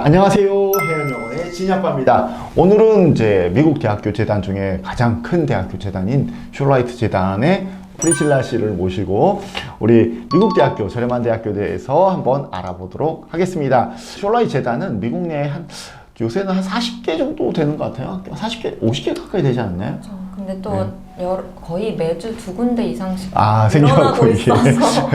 안녕하세요. 해연영어의 진아빠입니다. 오늘은 이제 미국 대학교 재단 중에 가장 큰 대학교 재단인 숄라이트 재단의 프리실라 씨를 모시고 우리 미국 대학교, 저렴한 대학교에 대해서 한번 알아보도록 하겠습니다. 숄라이트 재단은 미국 내에 요새는 한 40개 정도 되는 것 같아요. 40개, 50개 가까이 되지 않나요? 그렇죠. 근데 또 거의 매주 2군데 이상씩 생겨갖고 늘어나고 있어서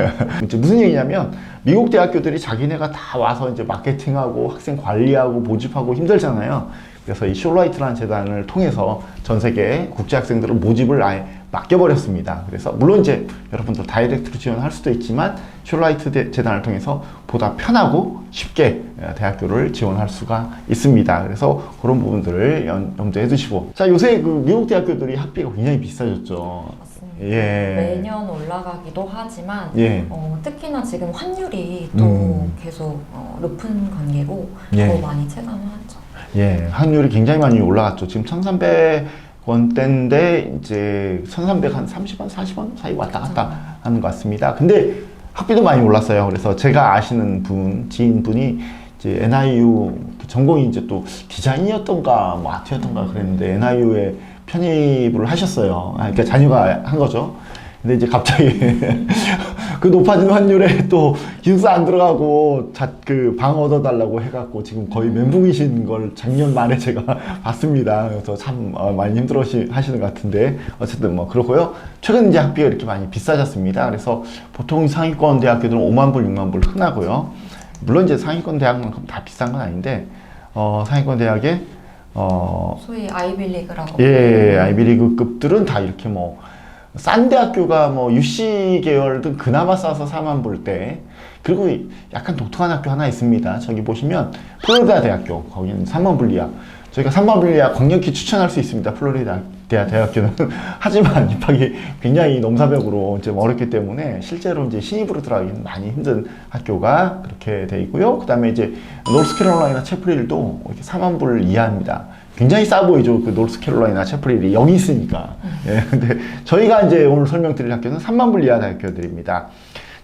이제 무슨 얘기냐면 미국 대학교들이 자기네가 다 와서 이제 마케팅하고 학생 관리하고 모집하고 힘들잖아요. 그래서 이 숄라이트라는 재단을 통해서 전 세계 국제 학생들을 모집을 아예 맡겨버렸습니다. 그래서 물론 이제 여러분도 다이렉트로 지원할 수도 있지만 숄라이트 재단을 통해서 보다 편하고 쉽게 대학교를 지원할 수가 있습니다. 그래서 그런 부분들을 염두에 두시고, 자, 요새 그 미국 대학교들이 학비가 굉장히 비싸졌죠. 맞습니다. 예. 매년 올라가기도 하지만 예. 특히나 지금 환율이 또 계속 높은 관계로 더 많이 체감하죠. 예, 환율이 굉장히 많이 올라갔죠. 지금 1,300원대인데 이제 1,330원, 40원 사이 왔다 갔다 하는 것 같습니다. 근데 학비도 많이 올랐어요. 그래서 제가 아시는 지인분이 이제 NIU 전공이 이제 또 디자인이었던가 뭐 아트였던가 그랬는데 NIU에 편입을 하셨어요. 그러니까 자녀가 한 거죠. 근데 이제 갑자기 그 높아진 환율에 또 기숙사 안 들어가고 그 방 얻어달라고 해갖고 지금 거의 멘붕이신 걸 작년 말에 제가 봤습니다. 그래서 참 많이 힘들어 하시는 것 같은데 어쨌든 뭐 그렇고요. 최근 이제 학비가 이렇게 많이 비싸졌습니다. 그래서 보통 상위권 대학교들은 5만 불, 6만 불 흔하고요. 물론 이제 상위권 대학만큼 다 비싼 건 아닌데 상위권 대학에 소위 아이빌리그라고. 예, 아이비리그급들은 다 이렇게 뭐 싼 대학교가 뭐 UC 계열든 그나마 싸서 4만 불대. 그리고 약간 독특한 학교 하나 있습니다. 저기 보시면 플로리다 대학교, 거기는 3만 불 이하. 저희가 3만 불 이하 강력히 추천할 수 있습니다. 플로리다 대학교는. 하지만 입학이 굉장히 nom사벽으로 좀 어렵기 때문에 실제로 이제 신입으로 들어가기는 많이 힘든 학교가 그렇게 돼 있고요. 그 다음에 이제 노스캐롤라이나 채플힐도 이렇게 4만 불 이하입니다. 굉장히 싸 보이죠. 그 노스캐롤라이나 채플힐이 여기 있으니까. 예, 근데 저희가 이제 오늘 설명드릴 학교는 3만 불 이하 학교들입니다.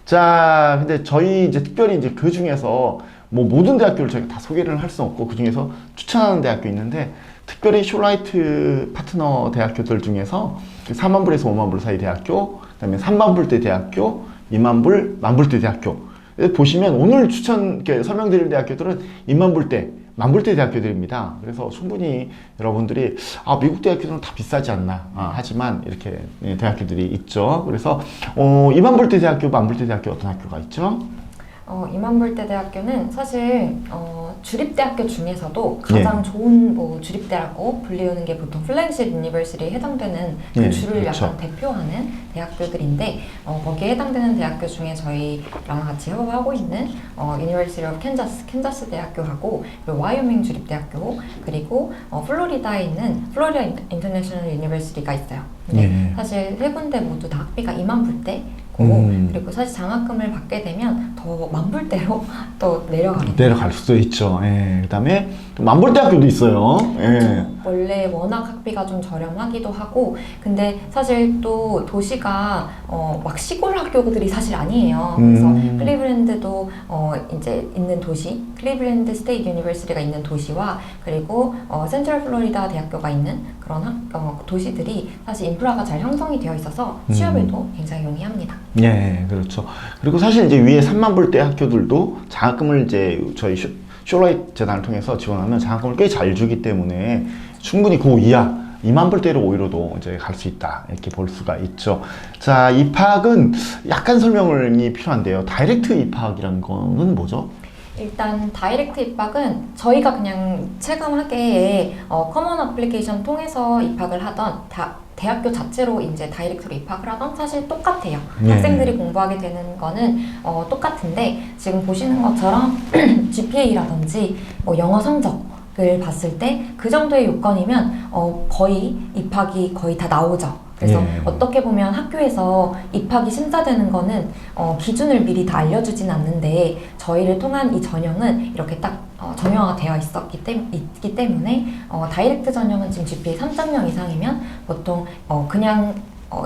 자, 근데 저희 이제 특별히 이제 그 중에서 뭐 모든 대학교를 저희가 다 소개를 할 수는 없고 그 중에서 추천하는 대학교 있는데 특별히 숄라이트 파트너 대학교들 중에서 4만 불에서 5만 불 사이 대학교, 그다음에 3만 불대 대학교, 2만 불, 만 불대 대학교. 보시면 오늘 설명드릴 대학교들은 2만 불대, 만 불대 대학교들입니다. 그래서 충분히 여러분들이 미국 대학교들은 다 비싸지 않나 하지만 이렇게 대학교들이 있죠. 그래서 2만 불대 대학교, 만 불대 대학교 어떤 학교가 있죠? 2만 불대 대학교는 사실 주립대학교 중에서도 가장 좋은 뭐 주립대라고 불리우는 게 보통 플래그십 유니버시티에 해당되는 그 주를 그렇죠. 약간 대표하는 대학교들인데 거기에 해당되는 대학교 중에 저희랑 같이 협업하고 있는 유니버시티 오브 캔자스 대학교하고 그리고 와이오밍 주립대학교 그리고 플로리다에 있는 플로리다 인터내셔널 유니버시티가 있어요. 근데 사실 세 군데 모두 다 학비가 2만 불대 그리고 사실 장학금을 받게 되면 더 만불대로 또 내려갈 수도 있죠. 예. 그다음에 또 만불대학교도 있어요. 예. 원래 워낙 학비가 좀 저렴하기도 하고 근데 사실 또 도시가 막 시골 학교들이 사실 아니에요. 그래서 클리블랜드도 이제 있는 도시, 클리블랜드 스테이트 유니버시티가 있는 도시와 그리고 센트럴 플로리다 대학교가 있는 그런 도시들이 사실 인프라가 잘 형성이 되어 있어서 취업에도 굉장히 용이합니다. 예, 그렇죠. 그리고 사실 이제 위에 3만 불대 학교들도 장학금을 이제 저희 숄라이트 재단을 통해서 지원하면 장학금을 꽤 잘 주기 때문에 충분히 그 이하 2만 불대로 오히려도 이제 갈 수 있다 이렇게 볼 수가 있죠. 자, 입학은 약간 설명이 필요한데요. 다이렉트 입학이라는 거는 뭐죠? 일단 다이렉트 입학은 저희가 그냥 체감하기에 커먼 어플리케이션 통해서 입학을 하던 대학교 자체로 이제 다이렉트로 입학을 하던 사실 똑같아요. 학생들이 공부하게 되는 거는 똑같은데 지금 보시는 것처럼 GPA라든지 뭐 영어 성적을 봤을 때 그 정도의 요건이면 거의 입학이 거의 다 나오죠. 그래서 어떻게 보면 학교에서 입학이 심사되는 거는 기준을 미리 다 알려주진 않는데 저희를 통한 이 전형은 이렇게 딱 정형화가 되어 있기 때문에 다이렉트 전형은 지금 GPA 3.0 이상이면 보통 그냥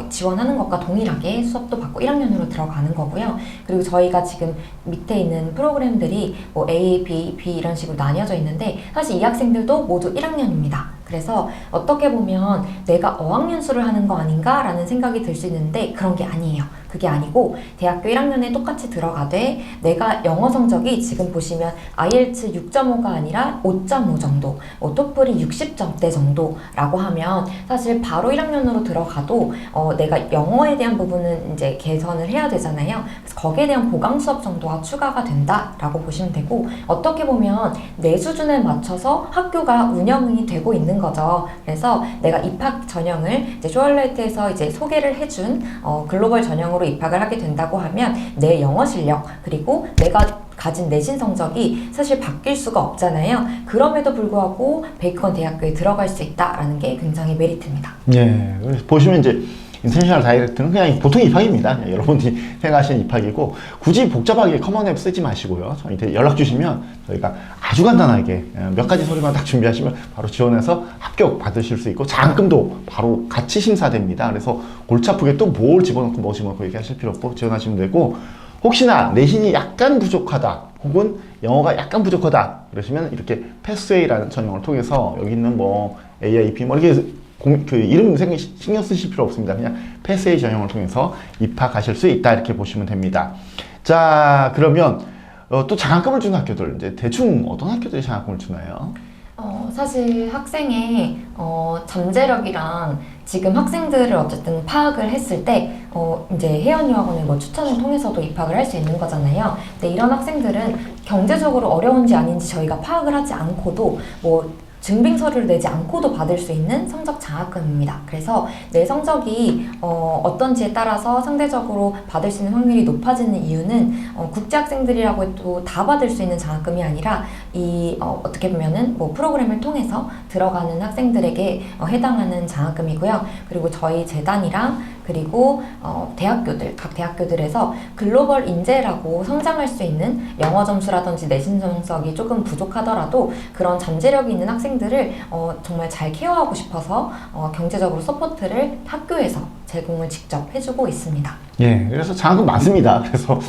지원하는 것과 동일하게 수업도 받고 1학년으로 들어가는 거고요. 그리고 저희가 지금 밑에 있는 프로그램들이 뭐 A, B, B 이런 식으로 나뉘어져 있는데 사실 이 학생들도 모두 1학년입니다. 그래서 어떻게 보면 내가 어학연 수를 하는 거 아닌가 라는 생각이 들 수 있는데 그런 게 아니에요. 그게 아니고 대학교 1학년에 똑같이 들어가되 내가 영어 성적이 지금 보시면 IELTS 6.5가 아니라 5.5 정도, 토플이 60점대 정도라고 하면 사실 바로 1학년으로 들어가도 내가 영어에 대한 부분은 이제 개선을 해야 되잖아요. 그래서 거기에 대한 보강 수업 정도가 추가가 된다라고 보시면 되고 어떻게 보면 내 수준에 맞춰서 학교가 운영이 되고 있는 거죠. 그래서 내가 입학 전형을 이제 쇼얼라이트에서 이제 소개를 해준 글로벌 전형으로 입학을 하게 된다고 하면 내 영어 실력 그리고 내가 가진 내신 성적이 사실 바뀔 수가 없잖아요. 그럼에도 불구하고 베이컨 대학교에 들어갈 수 있다라는 게 굉장히 메리트입니다. 네, 보시면 이제 인터내셔널 다이렉트는 그냥 보통 입학입니다. 그냥 여러분들이 생각하시는 입학이고 굳이 복잡하게 커먼 앱 쓰지 마시고요. 저희한테 연락 주시면 저희가 아주 간단하게 몇 가지 서류만 딱 준비하시면 바로 지원해서 합격 받으실 수 있고 장학금도 바로 같이 심사됩니다. 그래서 골치 아프게 또 뭘 집어넣고 뭐 집어넣고 얘기하실 필요 없고 지원하시면 되고 혹시나 내신이 약간 부족하다 혹은 영어가 약간 부족하다 그러시면 이렇게 패스웨이라는 전형을 통해서 여기 있는 뭐 AIP 뭐 이렇게 그 이름 신경 쓰실 필요 없습니다. 그냥 패스웨이 전형을 통해서 입학하실 수 있다 이렇게 보시면 됩니다. 자 그러면 또 장학금을 주는 학교들 이제 대충 어떤 학교들이 장학금을 주나요? 사실 학생의 잠재력이랑 지금 학생들을 어쨌든 파악을 했을 때 이제 혜연유학원의 뭐 추천을 통해서도 입학을 할 수 있는 거잖아요. 근데 이런 학생들은 경제적으로 어려운지 아닌지 저희가 파악을 하지 않고도 뭐 증빙서류를 내지 않고도 받을 수 있는 성적 장학금입니다. 그래서 내 성적이 어떤지에 따라서 상대적으로 받을 수 있는 확률이 높아지는 이유는 국제학생들이라고 해도 다 받을 수 있는 장학금이 아니라 어떻게 보면은 뭐 프로그램을 통해서 들어가는 학생들에게 해당하는 장학금이고요. 그리고 저희 재단이랑 그리고 각 대학교들에서 글로벌 인재라고 성장할 수 있는 영어 점수라든지 내신 성적이 조금 부족하더라도 그런 잠재력이 있는 학생들을 정말 잘 케어하고 싶어서 경제적으로 서포트를 학교에서 제공을 직접 해주고 있습니다. 예, 그래서 장학금 많습니다. 그래서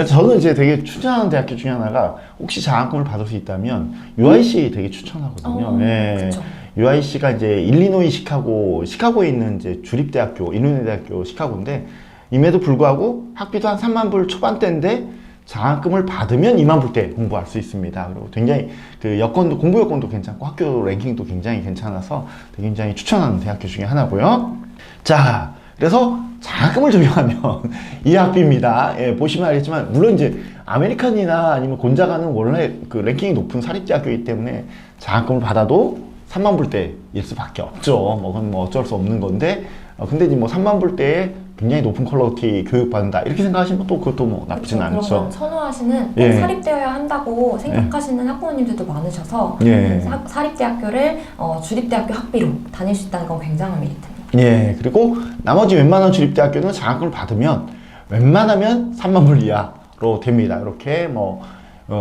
저는 이제 되게 추천하는 대학교 중에 하나가 혹시 장학금을 받을 수 있다면 UIC 되게 추천하거든요. 예. 그쵸. UIC가 이제 일리노이 시카고에 있는 이제 주립대학교, 일리노이 대학교 시카고인데 임에도 불구하고 학비도 한 3만 불 초반대인데 장학금을 받으면 2만 불대 공부할 수 있습니다. 그리고 굉장히 그 공부 여건도 괜찮고 학교 랭킹도 굉장히 괜찮아서 굉장히 추천하는 대학교 중에 하나고요. 자, 그래서 장학금을 적용하면 이 학비입니다. 예, 보시면 알겠지만 물론 이제 아메리칸이나 아니면 곤자가는 원래 그 랭킹이 높은 사립대학교이기 때문에 장학금을 받아도 3만 불대일 수밖에 없죠. 그건 뭐 어쩔 수 없는 건데 근데 이제 뭐 3만 불대에 굉장히 높은 퀄리티 교육 받는다 이렇게 생각하시면 또 그것도 뭐 나쁘진 그렇죠. 않죠. 그런 건 선호하시는 예. 사립되어야 한다고 생각하시는 학부모님들도 많으셔서 예. 사립대학교를 주립대학교 학비로 다닐 수 있다는 건 굉장한 메리트입니다. 예, 그리고 나머지 웬만한 주립대학교는 장학금을 받으면 웬만하면 3만 불 이하로 됩니다. 이렇게 뭐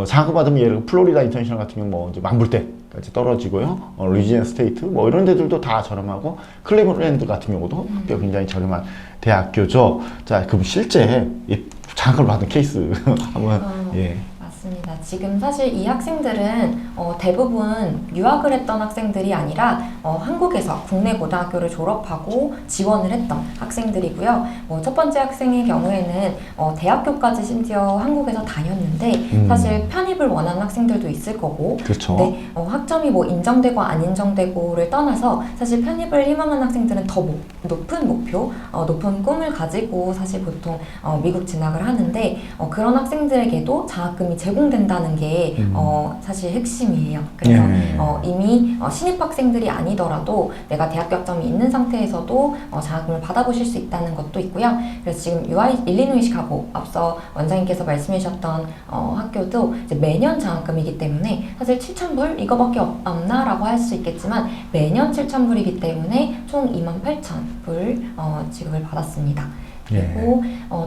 장학금 받으면 예를 들어 플로리다 인터내셔널 같은 경우 뭐 이제 10,000불대까지 떨어지고요. 루이지애나 스테이트 뭐 이런 데들도 다 저렴하고 클리블랜드 같은 경우도 학비가 굉장히 저렴한 대학교죠. 자, 그럼 실제 이 장학금을 받은 케이스 한번 예. 맞습니다. 지금 사실 이 학생들은 대부분 유학을 했던 학생들이 아니라 한국에서 국내 고등학교를 졸업하고 지원을 했던 학생들이고요. 첫 번째 학생의 경우에는 대학교까지 심지어 한국에서 다녔는데 사실 편입을 원하는 학생들도 있을 거고 그렇죠. 네, 학점이 뭐 인정되고 안 인정되고를 떠나서 사실 편입을 희망하는 학생들은 더 높은 목표, 높은 꿈을 가지고 사실 보통 미국 진학을 하는데 그런 학생들에게도 장학금이 제공된다는 게 사실 핵심이에요. 그래서 이미 신입학생들이 아니더라도 내가 대학교 학점이 있는 상태에서도 장학금을 받아보실 수 있다는 것도 있고요. 그래서 지금 일리노이 시카고 앞서 원장님께서 말씀해 주셨던 학교도 이제 매년 장학금이기 때문에 사실 7,000불 이거밖에 없나라고 할 수 있겠지만 매년 7,000불이기 때문에 총 28,000불 지급을 받았습니다. 그리고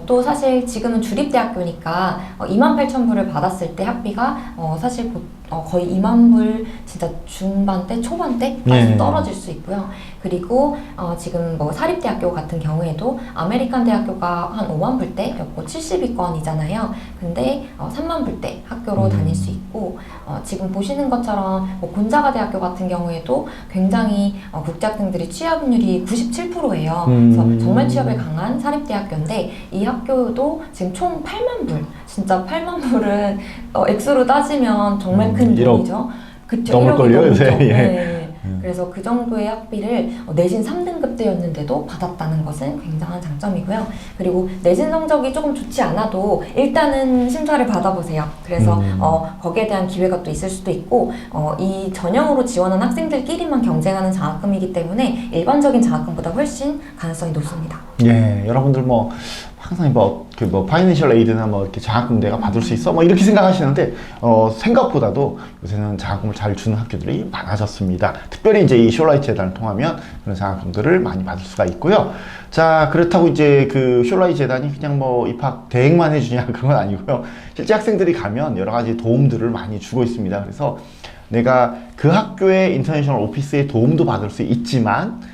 또 사실 지금은 주립대학교니까 28,000불을 받았을 때 학비가 사실 거의 2만 불 진짜 중반대, 초반대까지 네. 떨어질 수 있고요. 그리고 지금 뭐 사립대학교 같은 경우에도 아메리칸 대학교가 한 5만 불대였고 70위권이잖아요. 근데 3만 불대 학교로 다닐 수 있고 지금 보시는 것처럼 뭐 곤자가 대학교 같은 경우에도 굉장히 국제학생들이 취업률이 97%예요. 그래서 정말 취업에 강한 사립대학교인데 이 학교도 지금 총 8만 불. 진짜 8만 불은 액수로 따지면 정말 큰 1억 돈이죠. 그쵸, 넘을걸요, 1억이 요새. 넘죠. 예. 네. 그래서 그 정도의 학비를 내신 3등급대였는데도 받았다는 것은 굉장한 장점이고요. 그리고 내신 성적이 조금 좋지 않아도 일단은 심사를 받아보세요. 그래서 거기에 대한 기회가 또 있을 수도 있고 이 전형으로 지원한 학생들끼리만 경쟁하는 장학금이기 때문에 일반적인 장학금보다 훨씬 가능성이 높습니다. 예, 여러분들 뭐 항상 파이낸셜 에이드나 뭐 이렇게 장학금 내가 받을 수 있어? 뭐 이렇게 생각하시는데 생각보다도 요새는 장학금을 잘 주는 학교들이 많아졌습니다. 특별히 이제 이 숄라이트 재단을 통하면 그런 장학금들을 많이 받을 수가 있고요. 자, 그렇다고 이제 그 숄라이트 재단이 그냥 뭐 입학 대행만 해주냐 그런 건 아니고요. 실제 학생들이 가면 여러 가지 도움들을 많이 주고 있습니다. 그래서 내가 그 학교의 인터내셔널 오피스의 도움도 받을 수 있지만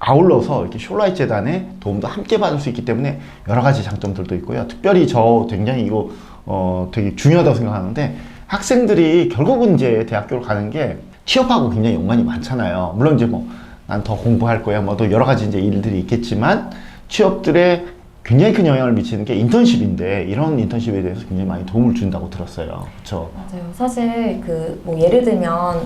아울러서 이렇게 숄라이트 재단의 도움도 함께 받을 수 있기 때문에 여러 가지 장점들도 있고요. 특별히 저 굉장히 이거 되게 중요하다고 생각하는데 학생들이 결국은 이제 대학교를 가는 게 취업하고 굉장히 연관이 많잖아요. 물론 이제 뭐 난 더 공부할 거야 뭐 또 여러 가지 이제 일들이 있겠지만 취업들에 굉장히 큰 영향을 미치는 게 인턴십인데 이런 인턴십에 대해서 굉장히 많이 도움을 준다고 들었어요. 그렇죠? 맞아요. 사실 그 뭐 예를 들면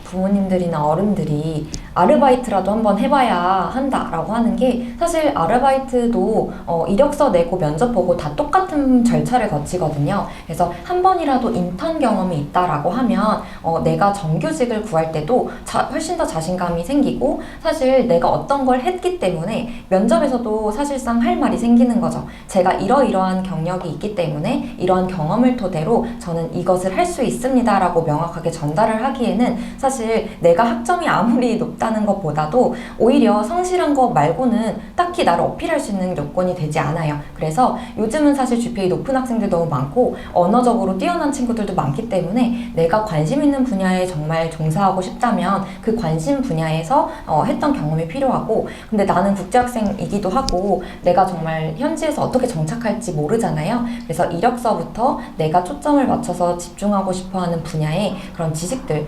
부모님들이나 어른들이 아르바이트라도 한번 해봐야 한다라고 하는 게 사실 아르바이트도 이력서 내고 면접 보고 다 똑같은 절차를 거치거든요. 그래서 한 번이라도 인턴 경험이 있다라고 하면 내가 정규직을 구할 때도 훨씬 더 자신감이 생기고 사실 내가 어떤 걸 했기 때문에 면접에서도 사실상 할 말이 생기는 거죠. 제가 이러이러한 경력이 있기 때문에 이러한 경험을 토대로 저는 이것을 할 수 있습니다 라고 명확하게 전달을 하기에는 사실 내가 학점이 아무리 높다는 것보다도 오히려 성실한 것 말고는 딱히 나를 어필할 수 있는 요건이 되지 않아요. 그래서 요즘은 사실 GPA 높은 학생들 너무 많고 언어적으로 뛰어난 친구들도 많기 때문에 내가 관심 있는 분야에 정말 종사하고 싶다면 그 관심 분야에서 했던 경험이 필요하고 근데 나는 국제학생이기도 하고 내가 정말 현지에서 어떻게 정착할지 모르잖아요. 그래서 이력서부터 내가 초점을 맞춰서 집중하고 싶어하는 분야의 그런 지식들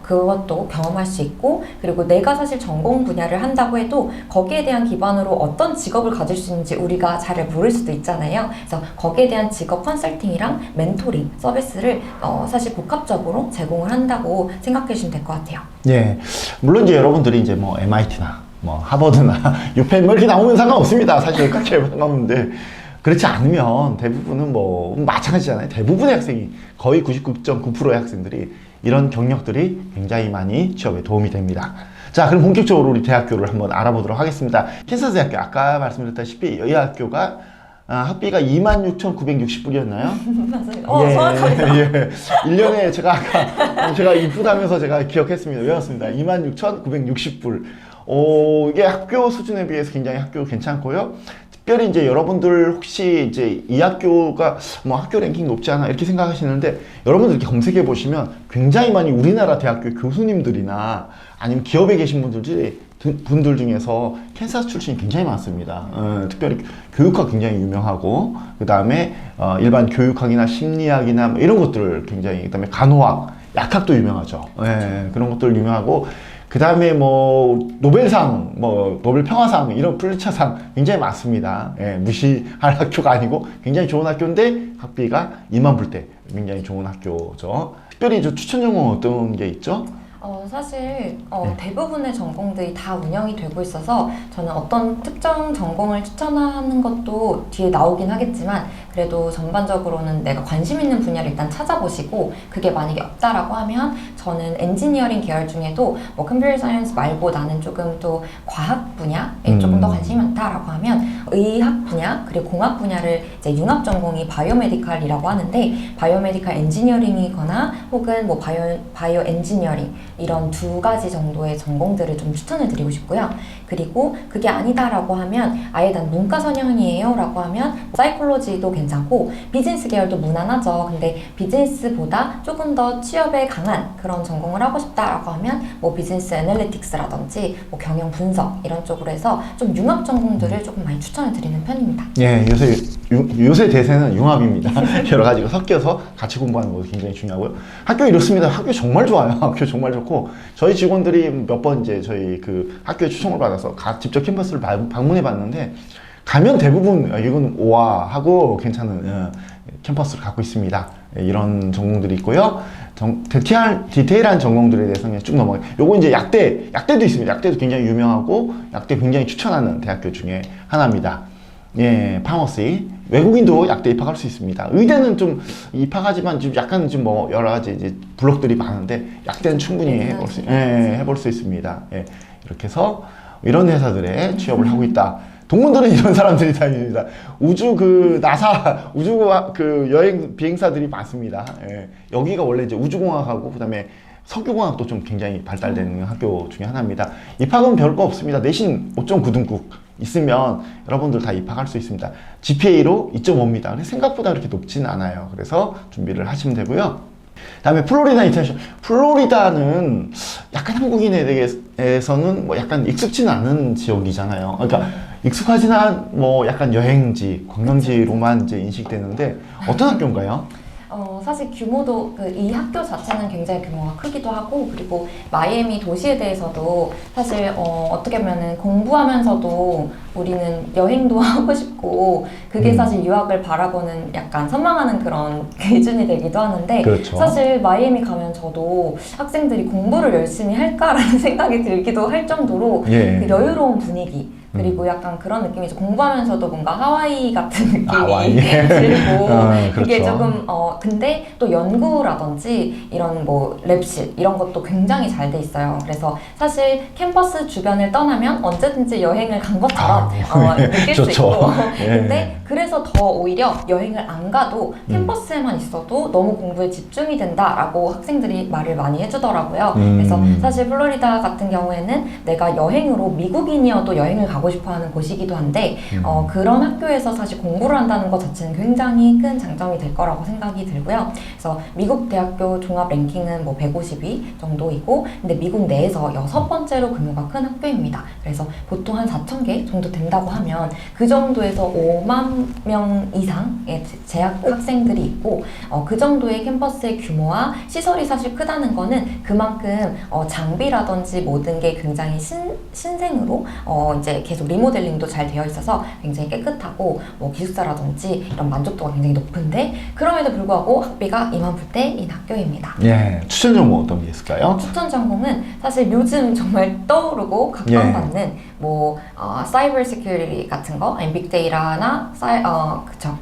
그것도 경험할 수 있고 그리고 내가 사실 전공 분야를 한다고 해도 거기에 대한 기반으로 어떤 직업을 가질 수 있는지 우리가 잘 모를 수도 있잖아요. 그래서 거기에 대한 직업 컨설팅이랑 멘토링 서비스를 사실 복합적으로 제공을 한다고 생각해 주시면 될 것 같아요. 예, 물론 이제 여러분들이 이제 뭐 MIT나 뭐 하버드나 유펜 뭐 이렇게 나오면 상관없습니다. 사실 그렇게 상관없는데 그렇지 않으면 대부분은 뭐 마찬가지잖아요. 대부분의 학생이 거의 99.9%의 학생들이 이런 경력들이 굉장히 많이 취업에 도움이 됩니다. 자, 그럼 본격적으로 우리 대학교를 한번 알아보도록 하겠습니다. 캔사스 대학교, 아까 말씀드렸다시피 이 학교가 학비가 26,960불이었나요? 맞아요. 정확합니다. 예. 1년에 제가 이쁘다면서 제가 기억했습니다. 외웠습니다. 26,960불. 이게 학교 수준에 비해서 굉장히 학교 괜찮고요. 특별히 이제 여러분들 혹시 이제 이 학교가 뭐 학교 랭킹 높지 않아 이렇게 생각하시는데 여러분들 이렇게 검색해 보시면 굉장히 많이 우리나라 대학교 교수님들이나 아니면 기업에 계신 분들 중에서 캔사스 출신이 굉장히 많습니다. 특별히 교육학 굉장히 유명하고 그 다음에 일반 교육학이나 심리학이나 뭐 이런 것들을 굉장히 그 다음에 간호학, 약학도 유명하죠. 예, 그런 것들 유명하고 그 다음에 뭐 노벨상, 뭐 노벨 평화상 이런 플리처상 굉장히 많습니다. 예, 무시할 학교가 아니고 굉장히 좋은 학교인데 학비가 2만 불대 굉장히 좋은 학교죠. 특별히 저 추천 전공 어떤 게 있죠? 사실 대부분의 전공들이 다 운영이 되고 있어서 저는 어떤 특정 전공을 추천하는 것도 뒤에 나오긴 하겠지만 그래도 전반적으로는 내가 관심 있는 분야를 일단 찾아보시고 그게 만약에 없다라고 하면 저는 엔지니어링 계열 중에도 뭐 컴퓨터 사이언스 말고 나는 조금 또 과학 분야에 조금 더 관심이 많다라고 하면 의학 분야 그리고 공학 분야를 이제 융합 전공이 바이오메디칼이라고 하는데 바이오메디칼 엔지니어링이거나 혹은 뭐 바이오 엔지니어링 이런 두 가지 정도의 전공들을 좀 추천을 드리고 싶고요. 그리고 그게 아니다라고 하면 아예 난 문과 선형이에요 라고 하면 사이콜로지도 괜찮고 비즈니스 계열도 무난하죠. 근데 비즈니스보다 조금 더 취업에 강한 그런 전공을 하고 싶다라고 하면 뭐 비즈니스 애널리틱스라든지 뭐 경영 분석 이런 쪽으로 해서 좀 융합 전공들을 조금 많이 추천을 드리는 편입니다. 예, 요새 대세는 융합입니다. 여러 가지가 섞여서 같이 공부하는 것도 굉장히 중요하고요. 학교 이렇습니다. 학교 정말 좋아요. 학교 정말 좋고 저희 직원들이 몇 번 이제 저희 그 학교에 초청을 받아서 직접 캠퍼스를 방문해 봤는데 가면 대부분 이건 오와 하고 괜찮은 캠퍼스를 갖고 있습니다. 이런 전공들이 있고요. 디테일한 전공들에 대해서 그냥 쭉 넘어가요. 요거 이제 약대도 있습니다. 약대도 굉장히 유명하고 약대 굉장히 추천하는 대학교 중에 하나입니다. 예, 파머시. 외국인도 약대 입학할 수 있습니다. 의대는 좀 입학하지만 좀 약간 좀 뭐 여러 가지 이제 블록들이 많은데 약대는 충분히 해볼 수 있습니다. 예, 이렇게 해서 이런 회사들에 취업을 하고 있다. 동문들은 이런 사람들이 다닙니다. 나사 우주공학 그 여행 비행사들이 많습니다. 예, 여기가 원래 이제 우주공학하고 그다음에 석유공학도 좀 굉장히 발달되는 학교 중에 하나입니다. 입학은 별거 없습니다. 내신 5.9등급 있으면 여러분들 다 입학할 수 있습니다. GPA로 2.5입니다. 생각보다 그렇게 높지는 않아요. 그래서 준비를 하시면 되고요. 다음에 플로리다 인터내셔널. 플로리다는 약간 한국인에 대해서는 뭐 약간 익숙지는 않은 지역이잖아요. 그러니까 익숙하지는 뭐 약간 여행지, 관광지로만 이제 인식되는데 어떤 학교인가요? 사실 규모도 이 학교 자체는 굉장히 규모가 크기도 하고 그리고 마이애미 도시에 대해서도 사실 어떻게 보면은 공부하면서도 우리는 여행도 하고 싶고 그게 사실 유학을 바라보는 약간 선망하는 그런 기준이 되기도 하는데 그렇죠. 사실 마이애미 가면 저도 학생들이 공부를 열심히 할까라는 생각이 들기도 할 정도로 그 여유로운 분위기 그리고 약간 그런 느낌이죠. 공부하면서도 뭔가 하와이 같은 느낌이 들고 그게 그렇죠. 조금 근데 또 연구라든지 이런 뭐 랩실 이런 것도 굉장히 잘 돼 있어요. 그래서 사실 캠퍼스 주변을 떠나면 언제든지 여행을 간 것처럼 느낄 수 있고 근데 그래서 더 오히려 여행을 안 가도 캠퍼스에만 있어도 너무 공부에 집중이 된다라고 학생들이 말을 많이 해주더라고요. 그래서 사실 플로리다 같은 경우에는 내가 여행으로 미국인이어도 여행을 가고 싶어하는 곳이기도 한데 그런 학교에서 사실 공부를 한다는 것 자체는 굉장히 큰 장점이 될 거라고 생각이 들고요. 그래서 미국 대학교 종합 랭킹은 뭐 150위 정도이고 근데 미국 내에서 6번째로 규모가 큰 학교입니다. 그래서 보통 한 4,000개 정도 된다고 하면 그 정도에서 5만 명 이상의 재학 학생들이 있고 그 정도의 캠퍼스의 규모와 시설이 사실 크다는 거는 그만큼 장비라든지 모든 게 굉장히 신생으로 이제 계속 리모델링도 잘 되어 있어서 굉장히 깨끗하고 뭐 기숙사라든지 이런 만족도가 굉장히 높은데 그럼에도 불구하고 학비가 2만 불대인 학교입니다. 예, 추천 전공 어떤 게 있을까요? 추천 전공은 사실 요즘 정말 떠오르고 각광받는 뭐 사이버 시큐리티 같은 거, 아니 빅데이터나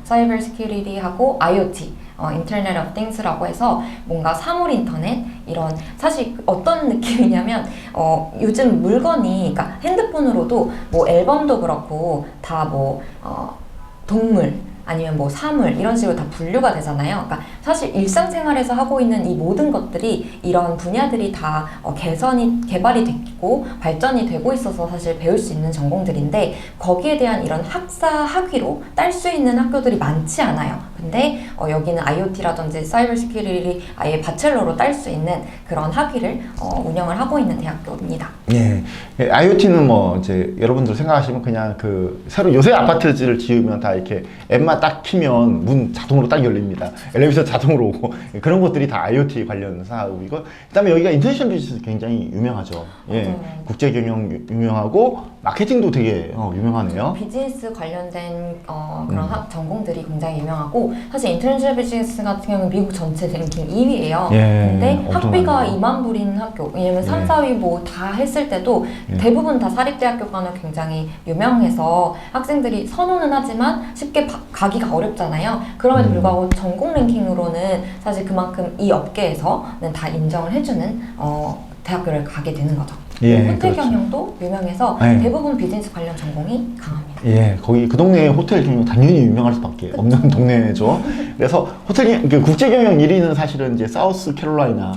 사이버 시큐리티하고 IoT 인터넷 오브 띵스라고 해서 뭔가 사물 인터넷 이런 사실 어떤 느낌이냐면 요즘 물건이 그러니까 핸드폰으로도 뭐 앨범도 그렇고 다 뭐 동물 아니면 뭐 사물 이런 식으로 다 분류가 되잖아요. 그러니까 사실 일상생활에서 하고 있는 이 모든 것들이 이런 분야들이 다 개발이 됐고 발전이 되고 있어서 사실 배울 수 있는 전공들인데 거기에 대한 이런 학위로 딸 수 있는 학교들이 많지 않아요. 근데 여기는 IoT라든지 사이버 시큐리티 아예 바첼러로 딸 수 있는 그런 학위를 운영을 하고 있는 대학교입니다. 예, IoT는 뭐 이제 여러분들 생각하시면 그냥 그 새로 요새 아파트를 지으면 다 이렇게 앱만 딱 키면 문 자동으로 딱 열립니다. 엘리베이터 자동으로 오고 그런 것들이 다 IoT 관련 사업이고 그다음에 여기가 인터내셔널 비즈니스 굉장히 유명하죠. 예, 국제 경영 유명하고 마케팅도 되게 유명하네요. 비즈니스 관련된 그런 전공들이 굉장히 유명하고 사실 인터내셔널 비즈니스 같은 경우는 미국 전체 랭킹 2위예요. 근데 학비가 2만 불인 학교 왜냐면 3, 4위 뭐 다 했을 때도 대부분 다 사립대학교가는 굉장히 유명해서 학생들이 선호는 하지만 쉽게 가기가 어렵잖아요. 그럼에도 불구하고 전공 랭킹으로는 사실 그만큼 이 업계에서는 다 인정을 해주는 대학교를 가게 되는 거죠. 호텔 그렇죠. 경영도 유명해서 대부분 비즈니스 관련 전공이 강합니다. 예, 거기 그 동네에 호텔 경영 당연히 유명할 수밖에 없는 동네죠. 그래서 국제 경영 1위는 사실은 이제 사우스 캐롤라이나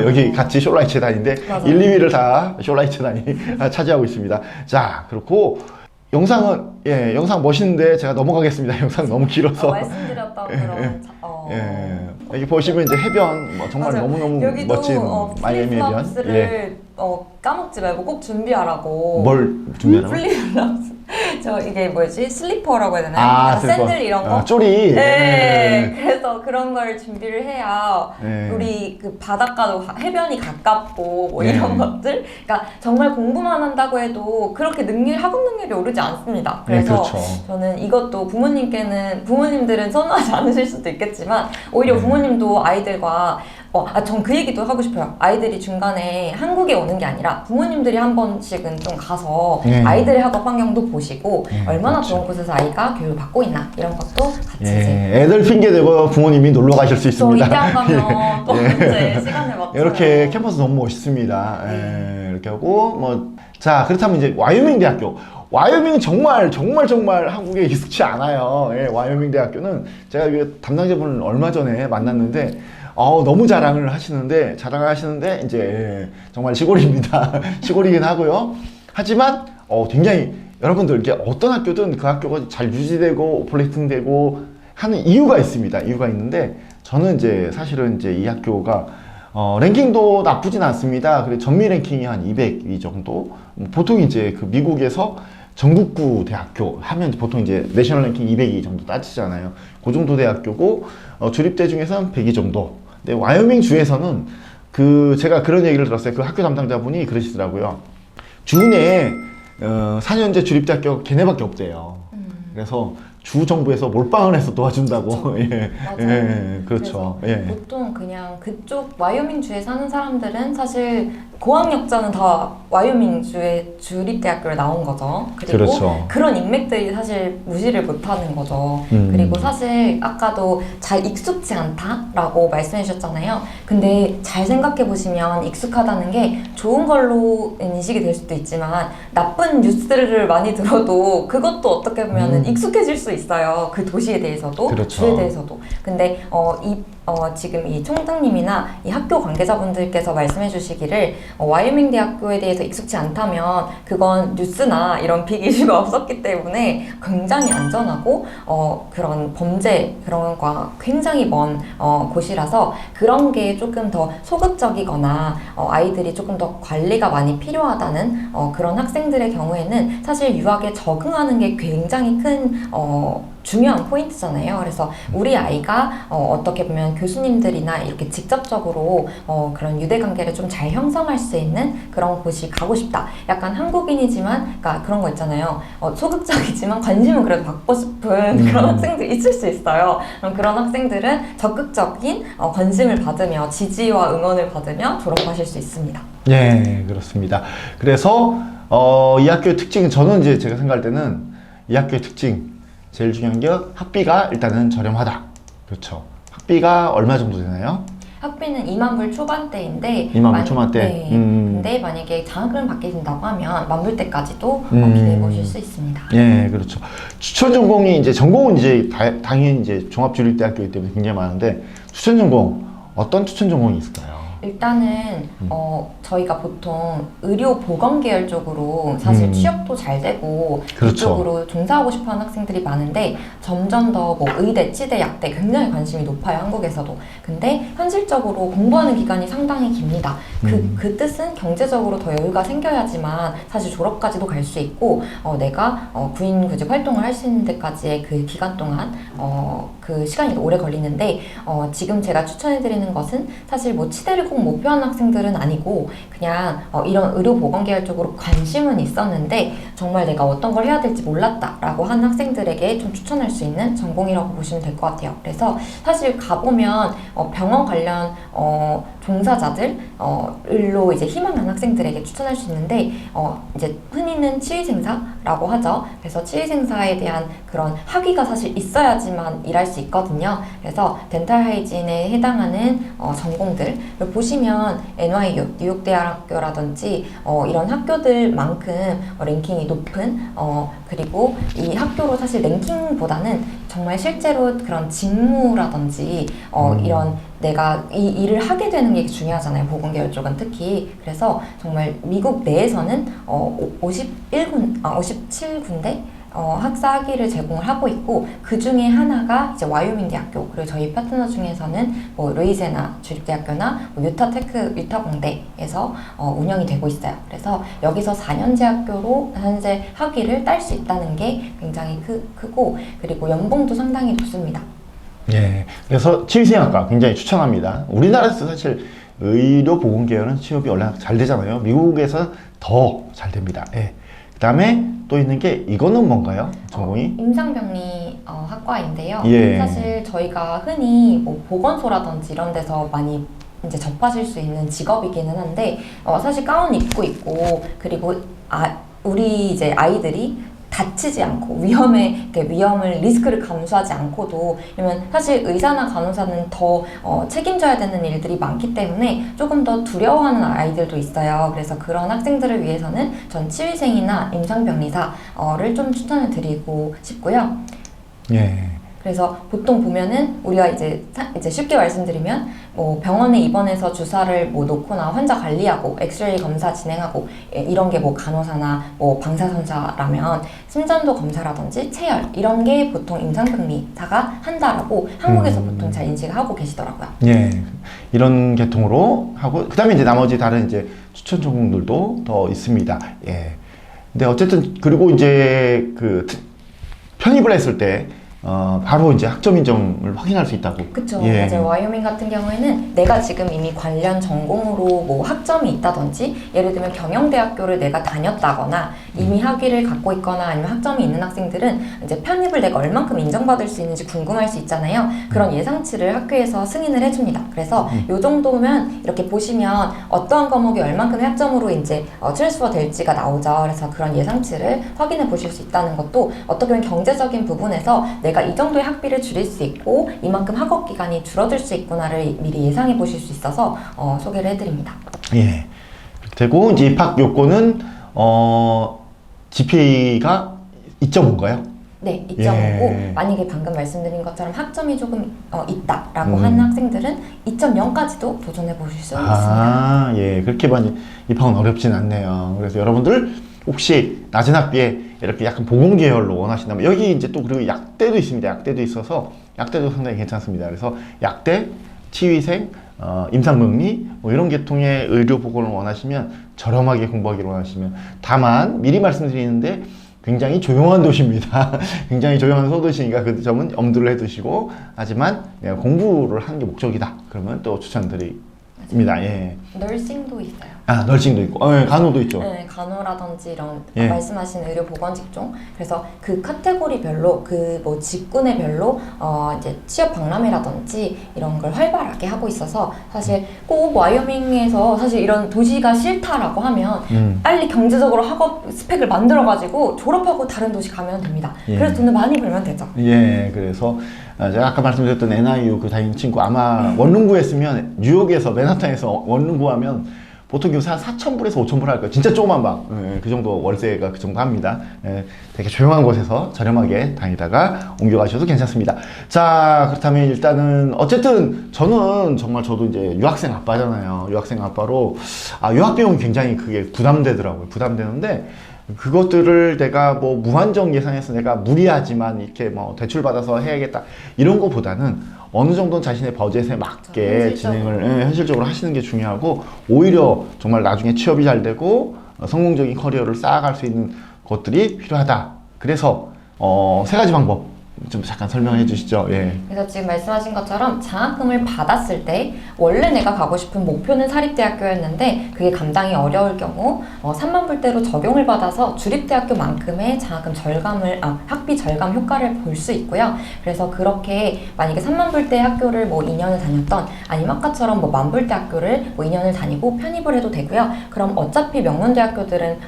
여기 같이 숄라이츠 단인데 1, 2위를 다 숄라이츠 단이 차지하고 있습니다. 자, 그렇고 영상은 영상 멋있는데 제가 넘어가겠습니다. 영상 너무 길어서. 말씀드렸던 그런 여기 보시면 이제 해변 정말 맞아요. 너무너무 여기도 멋진 마이애미 해변. 플립플랍스를 까먹지 말고 꼭 준비하라고. 뭘 준비하라고? 플립플랍스. 저 이게 뭐지? 슬리퍼라고 해야 되나요? 슬리퍼. 샌들 이런 거? 쪼리. 네. 그래서 그런 걸 준비를 해야 네. 우리 그 바닷가도 해변이 가깝고 뭐 네. 이런 것들. 그러니까 정말 공부만 한다고 해도 그렇게 학업 능력이 오르지 않습니다. 그래서 그렇죠. 저는 이것도 부모님들은 선호하지 않으실 수도 있겠지만 오히려 부모님도 아이들과 전 그 얘기도 하고 싶어요. 아이들이 중간에 한국에 오는 게 아니라 부모님들이 한 번씩은 좀 가서 아이들의 학업 환경도 보시고 얼마나 그렇죠. 좋은 곳에서 아이가 교육을 받고 있나 이런 것도 같이 애들 핑계 대고 부모님이 놀러 가실 수 또 있습니다. 입양 가면 또 이제 시간을 맞춰요. 이렇게 캠퍼스 너무 멋있습니다. 이렇게 하고 자 그렇다면 이제 와이오밍 대학교. 와이오밍은 정말 한국에 익숙치 않아요. 와이오밍 대학교는 제가 담당자분을 얼마 전에 만났는데 너무 자랑을 하시는데 이제 정말 시골입니다. 시골이긴 하고요. 하지만 굉장히 여러분들 이렇게 어떤 학교든 그 학교가 잘 유지되고 오퍼레이팅되고 하는 이유가 있습니다. 이유가 있는데 저는 이제 사실은 이제 이 학교가 랭킹도 나쁘진 않습니다. 그리고 전미 랭킹이 한 200위 정도. 보통 이제 그 미국에서 전국구 대학교 하면 보통 이제 내셔널 랭킹 200위 정도 따지잖아요. 그 정도 대학교고 주립대 중에서는 100위 정도. 근데 와이오밍 주에서는 제가 그런 얘기를 들었어요. 그 학교 담당자분이 그러시더라고요. 주 내에 4년제 주립대학교 걔네밖에 없대요. 그래서 주 정부에서 몰빵을 해서 도와준다고. 맞아요. 그렇죠. 보통 그냥 그쪽 와이오밍 주에 사는 사람들은 사실 고학력자는 다 와이오밍 주의 주립대학교를 나온 거죠. 그리고 그렇죠. 그런 인맥들이 사실 무시를 못하는 거죠. 그리고 사실 아까도 잘 익숙지 않다라고 말씀해 주셨잖아요. 근데 잘 생각해 보시면 익숙하다는 게 좋은 걸로 인식이 될 수도 있지만 나쁜 뉴스를 많이 들어도 그것도 어떻게 보면 익숙해질 수 있어요. 그 도시에 대해서도 그렇죠. 주에 대해서도. 근데 지금 이 총장님이나 이 학교 관계자분들께서 말씀해 주시기를 와이오밍 대학교에 대해서 익숙치 않다면 그건 뉴스나 이런 빅 이슈가 없었기 때문에 굉장히 안전하고 그런 범죄 그런 거와 굉장히 먼 곳이라서 그런 게 조금 더 소극적이거나 아이들이 조금 더 관리가 많이 필요하다는 그런 학생들의 경우에는 사실 유학에 적응하는 게 굉장히 큰 중요한 포인트잖아요. 그래서 우리 아이가 어떻게 보면 교수님들이나 이렇게 직접적으로 그런 유대 관계를 좀 잘 형성할 수 있는 그런 곳이 가고 싶다. 약간 한국인이지만 그러니까 그런 거 있잖아요. 소극적이지만 관심은 그래도 받고 싶은 그런 학생들이 있을 수 있어요. 그런 학생들은 적극적인 관심을 받으며 지지와 응원을 받으며 졸업하실 수 있습니다. 네, 그렇습니다. 그래서 이 학교의 특징은 저는 이제 제가 생각할 때는 이 학교의 특징 제일 중요한 게 학비가 일단은 저렴하다. 그렇죠. 학비가 얼마 정도 되나요? 학비는 2만 불 초반대인데 2만 불 초반대. 네. 근데 만약에 장학금을 받게 된다고 하면 1만 불대까지도 기대해 보실 수 있습니다. 예, 그렇죠. 추천 전공이 이제 전공은 이제 당연히 이제 종합주립대학교이기 때문에 굉장히 많은데 추천 전공 어떤 추천 전공이 있을까요? 일단은 저희가 보통 의료 보건 계열 쪽으로 사실 취업도 잘 되고 그렇죠. 이쪽으로 종사하고 싶어하는 학생들이 많은데 점점 더 뭐 의대, 치대, 약대 굉장히 관심이 높아요, 한국에서도. 근데 현실적으로 공부하는 기간이 상당히 깁니다. 그 뜻은 경제적으로 더 여유가 생겨야지만 사실 졸업까지도 갈 수 있고 내가 구인구직 활동을 할 수 있는 데까지의 그 기간 동안 그 시간이 오래 걸리는데 지금 제가 추천해드리는 것은 사실 뭐 치대를 꼭 목표하는 학생들은 아니고 그냥 이런 의료보건 계열 쪽으로 관심은 있었는데 정말 내가 어떤 걸 해야 될지 몰랐다라고 하는 학생들에게 좀 추천할 수 있는 전공이라고 보시면 될 것 같아요. 그래서 사실 가보면 병원 관련 종사자들로 이제 희망하는 학생들에게 추천할 수 있는데 이제 흔히는 치의생사라고 하죠. 그래서 치의생사에 대한 그런 학위가 사실 있어야지만 일할 수 있거든요. 그래서 덴탈 하이진에 해당하는 전공들을 보시면 NYU, 뉴욕대학교라든지 이런 학교들만큼 랭킹이 높은 그리고 이 학교로 사실 랭킹보다는 정말 실제로 그런 직무라든지 이런 내가 이 일을 하게 되는 게 중요하잖아요. 보건계열 쪽은 특히. 그래서 정말 미국 내에서는 57군데 학사 학위를 제공을 하고 있고, 그 중에 하나가 이제 와이오밍 대학교, 그리고 저희 파트너 중에서는 뭐 루이지애나 주립대학교나 뭐 유타 공대에서 운영이 되고 있어요. 그래서 여기서 4년제 학교로 4년제 학위를 딸 수 있다는 게 굉장히 크고, 그리고 연봉도 상당히 높습니다. 예, 그래서 치위생학과 굉장히 추천합니다. 우리나라에서 사실 의료 보건 계열은 취업이 원래 잘 되잖아요. 미국에서 더 잘 됩니다. 예. 그 다음에 또 있는 게 이거는 뭔가요? 전공이? 임상병리 학과인데요. 예. 사실 저희가 흔히 뭐 보건소라든지 이런 데서 많이 이제 접하실 수 있는 직업이기는 한데, 사실 가운 입고 있고, 그리고 우리 이제 아이들이 다치지 않고 위험을 리스크를 감수하지 않고도, 왜냐면 사실 의사나 간호사는 더 책임져야 되는 일들이 많기 때문에 조금 더 두려워하는 아이들도 있어요. 그래서 그런 학생들을 위해서는 전 치위생이나 임상병리사를 좀 추천을 드리고 싶고요. 예. 그래서 보통 보면은 우리가 이제 쉽게 말씀드리면 뭐 병원에 입원해서 주사를 뭐 놓거나 환자 관리하고 엑스레이 검사 진행하고 이런 게 뭐 간호사나 뭐 방사선사라면, 심전도 검사라든지 체열 이런 게 보통 임상병리사가 한다라고 한국에서 보통 잘 인식하고 계시더라고요. 예. 이런 계통으로 하고, 그 다음에 이제 나머지 다른 이제 추천 전공들도 더 있습니다. 예. 근데 어쨌든, 그리고 이제 편입을 했을 때 바로 이제 학점 인정을 확인할 수 있다고. 그쵸. 예. 맞아요. 와이오밍 같은 경우에는 내가 지금 이미 관련 전공으로 뭐 학점이 있다든지, 예를 들면 경영대학교를 내가 다녔다거나 이미 학위를 갖고 있거나 아니면 학점이 있는 학생들은 이제 편입을 내가 얼만큼 인정받을 수 있는지 궁금할 수 있잖아요. 그런 예상치를 학교에서 승인을 해줍니다. 그래서 요 정도면 이렇게 보시면 어떠한 과목이 얼만큼의 학점으로 이제 트랜스퍼 될지가 나오죠. 그래서 그런 예상치를 확인해 보실 수 있다는 것도 어떻게 보면 경제적인 부분에서 내가 이 정도의 학비를 줄일 수 있고 이만큼 학업 기간이 줄어들 수 있구나를 미리 예상해 보실 수 있어서 소개를 해드립니다. 예. 되고 이제 입학 요건은 GPA가 2.5인가요? 네, 2.5고 예. 만약에 방금 말씀드린 것처럼 학점이 조금 있다라고 하는 학생들은 2.0까지도 도전해 보실 수 있습니다. 예. 그렇게 많이 입학은 어렵진 않네요. 그래서 여러분들 혹시 낮은 학비에 이렇게 약간 보건 계열로 원하신다면, 여기 이제 또 그리고 약대도 있습니다. 약대도 있어서 약대도 상당히 괜찮습니다. 그래서 약대, 치위생, 임상병리 뭐 이런 계통의 의료 보건을 원하시면, 저렴하게 공부하기를 원하시면, 다만 미리 말씀드리는데 굉장히 조용한 도시입니다. 굉장히 조용한 소도시니까 그 점은 염두를 해두시고, 하지만 내가 공부를 하는 게 목적이다 그러면 또 추천드립니다. 예. 널싱도 있어요. 널싱도 있고, 예, 간호도 있죠. 네, 간호라든지 이런 예. 말씀하신 의료 보건 직종, 그래서 그 카테고리별로 그 뭐 직군의별로 이제 취업 박람회라든지 이런 걸 활발하게 하고 있어서, 사실 꼭 와이오밍에서 사실 이런 도시가 싫다라고 하면 빨리 경제적으로 학업 스펙을 만들어 가지고 졸업하고 다른 도시 가면 됩니다. 예. 그래서 돈을 많이 벌면 되죠. 예, 그래서 제가 아까 말씀드렸던 NIU 그 다니는 친구, 아마 원룸 구했으면 뉴욕에서 맨하탄에서 원룸 구하면 보통 요새 한 4,000불에서 5,000불 할 거예요. 진짜 조그만 방. 예, 그 정도 월세가 그 정도 합니다. 예, 되게 조용한 곳에서 저렴하게 다니다가 옮겨가셔도 괜찮습니다. 자, 그렇다면 일단은 어쨌든 저는 정말, 저도 이제 유학생 아빠잖아요. 유학생 아빠로 유학 비용이 굉장히 그게 부담되더라고요. 부담되는데, 그것들을 내가 뭐 무한정 예상해서 내가 무리하지만 이렇게 뭐 대출 받아서 해야겠다 이런 거보다는 어느 정도는 자신의 버젯에 맞게 진행을 현실적으로 하시는 게 중요하고, 오히려 정말 나중에 취업이 잘 되고 성공적인 커리어를 쌓아갈 수 있는 것들이 필요하다. 그래서 세 가지 방법 좀 잠깐 설명해 주시죠. 예. 그래서 지금 말씀하신 것처럼 장학금을 받았을 때 원래 내가 가고 싶은 목표는 사립대학교였는데 그게 감당이 어려울 경우 3만 불대로 적용을 받아서 주립대학교만큼의 장학금 학비 절감 효과를 볼 수 있고요. 그래서 그렇게 만약에 3만 불대 학교를 뭐 2년을 다녔던, 아니면 아까처럼 뭐 만 불대 학교를 뭐 2년을 다니고 편입을 해도 되고요. 그럼 어차피 명문대학교들은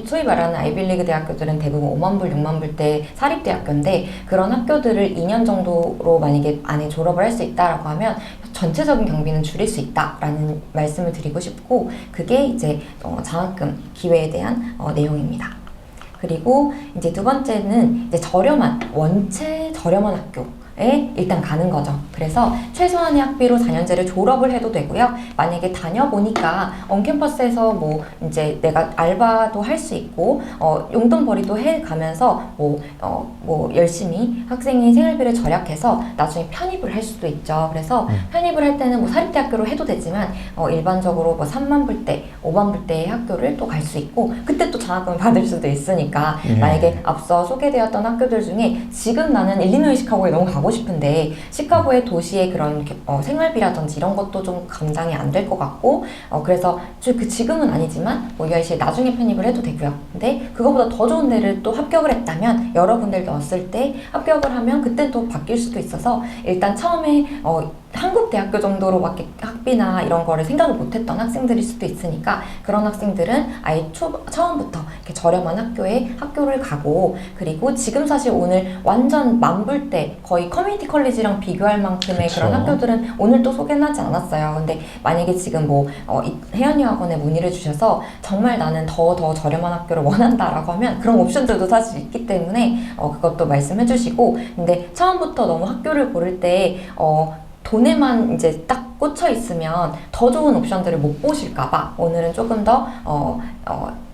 소위 말하는 아이빌리그 대학교들은 대부분 5만 불, 6만 불대 사립대학교인데, 그런 학교들을 2년 정도로 만약에 안에 졸업을 할 수 있다라고 하면 전체적인 경비는 줄일 수 있다라는 말씀을 드리고 싶고, 그게 이제 장학금 기회에 대한 내용입니다. 그리고 이제 두 번째는 이제 원체 저렴한 학교에 일단 가는 거죠. 그래서 최소한의 학비로 4년제를 졸업을 해도 되고요. 만약에 다녀보니까 언캠퍼스에서 뭐 이제 내가 알바도 할 수 있고 용돈벌이도 해가면서 뭐 열심히 학생이 생활비를 절약해서 나중에 편입을 할 수도 있죠. 그래서 편입을 할 때는 뭐 사립대학교로 해도 되지만 일반적으로 뭐 3만 불대, 5만 불대의 학교를 또 갈 수 있고 그때 또 장학금을 받을 수도 있으니까 만약에 앞서 소개되었던 학교들 중에 지금 나는 일리노이 시카고에 너무 가고 싶은데 시카고의 도시의 그런 생활비라든지 이런 것도 좀 감당이 안 될 것 같고 그래서 지금은 아니지만 뭐 UIC에 나중에 편입을 해도 되고요. 근데 그거보다 더 좋은 데를 또 합격을 했다면 여러 군데를 넣었을 때 합격을 하면 그때 또 바뀔 수도 있어서 일단 처음에 한국 대학교 정도로밖에 학비나 이런 거를 생각을 못했던 학생들일 수도 있으니까 그런 학생들은 아예 처음부터 이렇게 저렴한 학교를 가고 그리고 지금 사실 오늘 완전 만불대 거의 커뮤니티 컬리지랑 비교할 만큼의 그쵸. 그런 학교들은 오늘 또 소개는 하지 않았어요. 근데 만약에 지금 혜연여학원에 문의를 주셔서 정말 나는 더 저렴한 학교를 원한다라고 하면 그런 옵션들도 사실 있기 때문에 그것도 말씀해 주시고 근데 처음부터 너무 학교를 고를 때 돈에만 이제 딱 꽂혀 있으면 더 좋은 옵션들을 못 보실까봐 오늘은 조금 더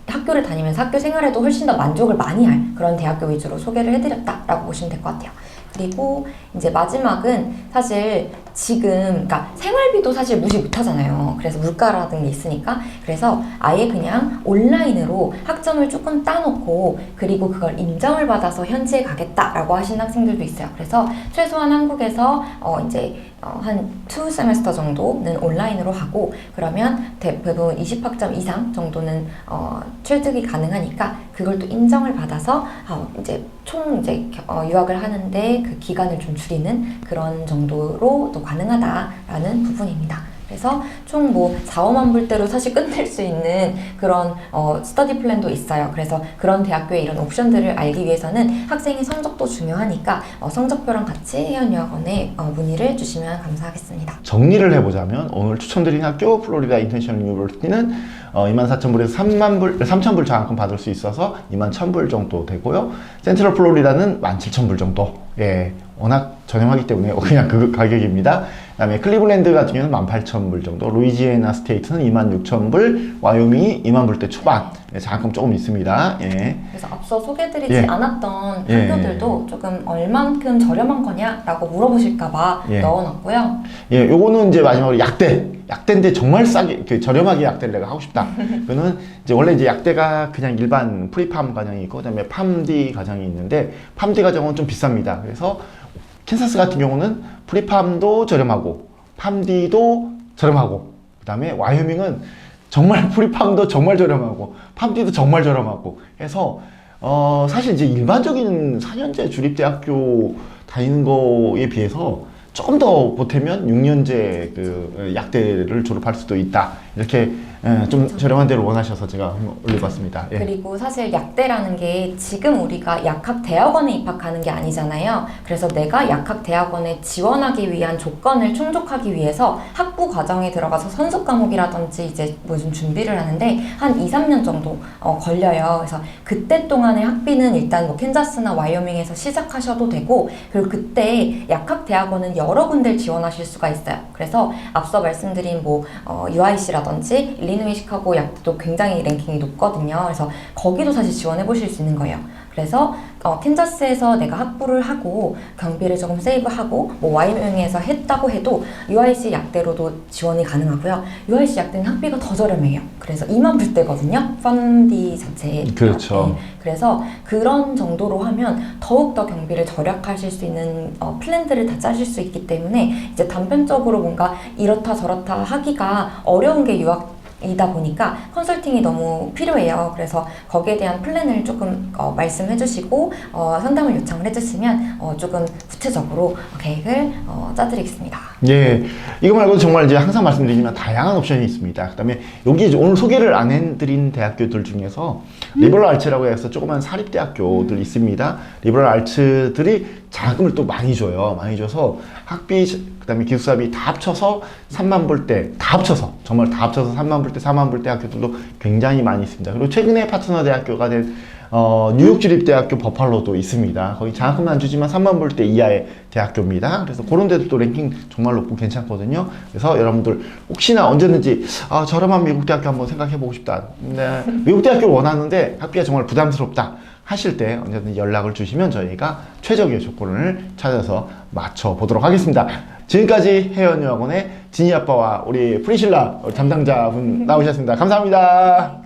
학교를 다니면서 학교 생활에도 훨씬 더 만족을 많이 할 그런 대학교 위주로 소개를 해드렸다라고 보시면 될 것 같아요. 그리고 이제 마지막은 사실 지금 그러니까 생활비도 사실 무시 못하잖아요. 그래서 물가라는 게 있으니까 그래서 아예 그냥 온라인으로 학점을 조금 따놓고 그리고 그걸 인정을 받아서 현지에 가겠다라고 하시는 학생들도 있어요. 그래서 최소한 한국에서 이제 한 2세메스터 정도는 온라인으로 하고 그러면 대부분 20학점 이상 정도는 취득이 가능하니까 그걸 또 인정을 받아서 이제 총 이제 유학을 하는데 그 기간을 좀 줄이는 그런 정도로 또 가능하다라는 부분입니다. 그래서 총 뭐 4, 5만 불대로 사실 끝낼 수 있는 그런 스터디 플랜도 있어요. 그래서 그런 대학교의 이런 옵션들을 알기 위해서는 학생의 성적도 중요하니까 성적표랑 같이 혜연여학원에 문의를 주시면 감사하겠습니다. 정리를 해보자면 오늘 추천드린 학교 플로리다 인터내셔널 유니버시티는 24,000불에서 3,000불 장학금 받을 수 있어서 21,000불 정도 되고요. 센트럴 플로리다는 17,000불 정도. 예, 워낙 저렴하기 때문에 그냥 그 가격입니다. 그 다음에 클리블랜드 같은 경우는 18,000불 정도, 루이지애나 스테이트는 26,000불, 와이오밍이 2만 불대 초반. 예, 장학금 조금 있습니다. 예. 그래서 앞서 소개드리지 않았던 학교들도 조금 얼만큼 저렴한 거냐라고 물어보실까봐 넣어놨고요. 예, 요거는 이제 마지막으로 약대인데 정말 싸게, 저렴하게 약대를 내가 하고 싶다. 그거는 이제 원래 이제 약대가 그냥 일반 프리팜 과정이 있고, 그 다음에 팜디 과정이 있는데, 팜디 과정은 좀 비쌉니다. 그래서 캔사스 같은 경우는 프리팜도 저렴하고, 팜디도 저렴하고, 그 다음에 와이오밍은 정말 프리팜도 정말 저렴하고, 팜디도 정말 저렴하고 해서, 사실 이제 일반적인 4년제 주립대학교 다니는 거에 비해서 조금 더 보태면 6년제 그 약대를 졸업할 수도 있다. 이렇게 좀 저렴한 데를 원하셔서 제가 한번 올려봤습니다. 예. 그리고 사실 약대라는 게 지금 우리가 약학대학원에 입학하는 게 아니잖아요. 그래서 내가 약학대학원에 지원하기 위한 조건을 충족하기 위해서 학부 과정에 들어가서 선수 과목이라든지 이제 무슨 준비를 하는데 한 2, 3년 정도 걸려요. 그래서 그때 동안의 학비는 일단 뭐 캔자스나 와이오밍에서 시작하셔도 되고 그리고 그때 약학대학원은 여러 군데를 지원하실 수가 있어요. 그래서 앞서 말씀드린 뭐 UIC라든지 일리노이 시카고 약도 굉장히 랭킹이 높거든요. 그래서 거기도 사실 지원해 보실 수 있는 거예요. 그래서 캔자스에서 내가 학부를 하고 경비를 조금 세이브하고 뭐 와이오밍에서 했다고 해도 UIC 약대로도 지원이 가능하고요. UIC 약대는 학비가 더 저렴해요. 그래서 2만 불대거든요. 펀디 자체에. 그렇죠. 네. 그래서 그런 정도로 하면 더욱더 경비를 절약하실 수 있는 플랜들을 다 짜실 수 있기 때문에 이제 단편적으로 뭔가 이렇다 저렇다 하기가 어려운 게 유학이다 보니까 컨설팅이 너무 필요해요. 그래서 거기에 대한 플랜을 조금 말씀해 주시고 상담을 요청을 해주시면 조금 구체적으로 계획을 짜드리겠습니다. 예, 이거 말고도 정말 이제 항상 말씀드리지만 다양한 옵션이 있습니다. 그 다음에 여기 이제 오늘 소개를 안 해드린 대학교들 중에서 리버럴 알츠라고 해서 조그만 사립대학교들 있습니다. 리버럴 알츠들이 자금을 또 많이 줘요. 많이 줘서 학비, 그 다음에 기숙사비 다 합쳐서 3만 불대, 다 합쳐서, 정말 다 합쳐서 3만 불대, 4만 불대 학교들도 굉장히 많이 있습니다. 그리고 최근에 파트너 대학교가 된 뉴욕 주립대학교 버팔로도 있습니다. 거기 장학금은 안 주지만 3만 불대 이하의 대학교입니다. 그래서 그런 데도 또 랭킹 정말 높고 괜찮거든요. 그래서 여러분들 혹시나 언제든지 저렴한 미국 대학교 한번 생각해 보고 싶다. 네, 미국 대학교를 원하는데 학비가 정말 부담스럽다 하실 때 언제든지 연락을 주시면 저희가 최적의 조건을 찾아서 맞춰 보도록 하겠습니다. 지금까지 혜연여학원의 지니 아빠와 우리 프리실라 담당자분 나오셨습니다. 감사합니다.